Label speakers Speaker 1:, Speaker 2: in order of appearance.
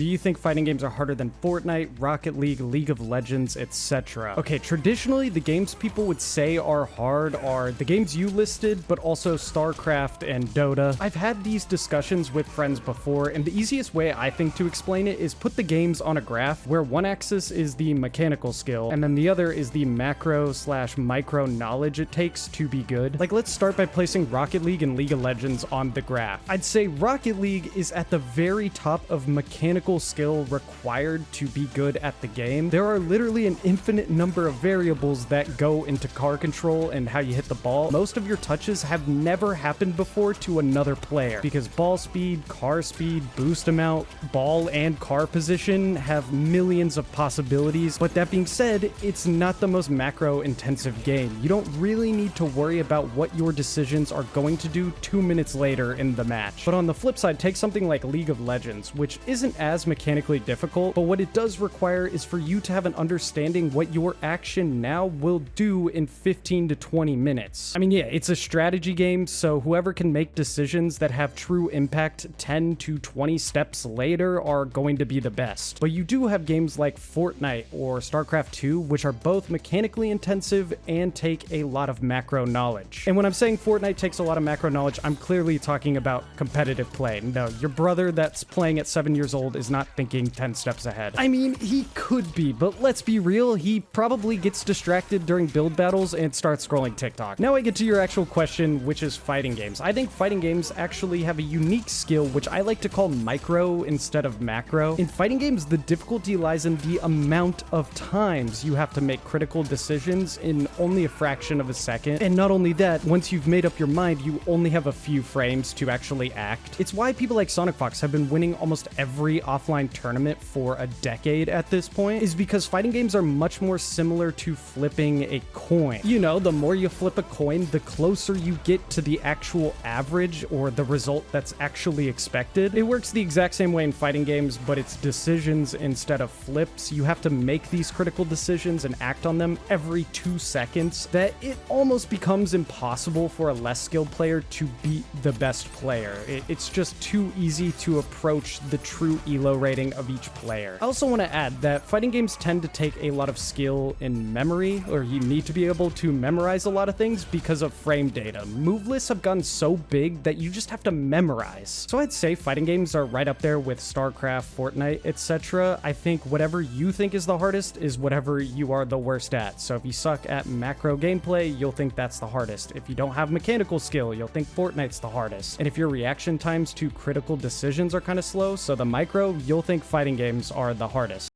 Speaker 1: Do you think fighting games are harder than Fortnite, Rocket League, League of Legends, etc.? Okay, traditionally, the games people would say are hard are the games you listed, but also StarCraft and Dota. I've had these discussions with friends before, and the easiest way I think to explain it is put the games on a graph where one axis is the mechanical skill, and then the other is the macro/micro knowledge it takes to be good. Like, let's start by placing Rocket League and League of Legends on the graph. I'd say Rocket League is at the very top of mechanical skill required to be good at the game. There are literally an infinite number of variables that go into car control and how you hit the ball. Most of your touches have never happened before to another player because ball speed, car speed, boost amount, ball and car position have millions of possibilities. But that being said, it's not the most macro intensive game. You don't really need to worry about what your decisions are going to do 2 minutes later in the match. But on the flip side, take something like League of Legends, which isn't as mechanically difficult, but what it does require is for you to have an understanding what your action now will do in 15 to 20 minutes. I mean, yeah, it's a strategy game, so whoever can make decisions that have true impact 10 to 20 steps later are going to be the best. But you do have games like Fortnite or StarCraft 2, which are both mechanically intensive and take a lot of macro knowledge. And when I'm saying Fortnite takes a lot of macro knowledge, I'm clearly talking about competitive play. No, your brother that's playing at 7 years old is not thinking 10 steps ahead. I mean, he could be, but let's be real, he probably gets distracted during build battles and starts scrolling TikTok. Now I get to your actual question, which is fighting games. I think fighting games actually have a unique skill, which I like to call micro instead of macro. In fighting games, the difficulty lies in the amount of times you have to make critical decisions in only a fraction of a second. And not only that, once you've made up your mind, you only have a few frames to actually act. It's why people like Sonic Fox have been winning almost every offline tournament for a decade at this point, is because fighting games are much more similar to flipping a coin. You know, the more you flip a coin, the closer you get to the actual average or the result that's actually expected. It works the exact same way in fighting games, but it's decisions instead of flips. You have to make these critical decisions and act on them every 2 seconds that it almost becomes impossible for a less skilled player to beat the best player. It's just too easy to approach the true elo rating of each player. I also want to add that fighting games tend to take a lot of skill in memory, or you need to be able to memorize a lot of things because of frame data. Move lists have gotten so big that you just have to memorize. So I'd say fighting games are right up there with StarCraft, Fortnite, etc. I think whatever you think is the hardest is whatever you are the worst at. So if you suck at macro gameplay, you'll think that's the hardest. If you don't have mechanical skill, you'll think Fortnite's the hardest. And if your reaction times to critical decisions are kind of slow, so the micro, you'll think fighting games are the hardest.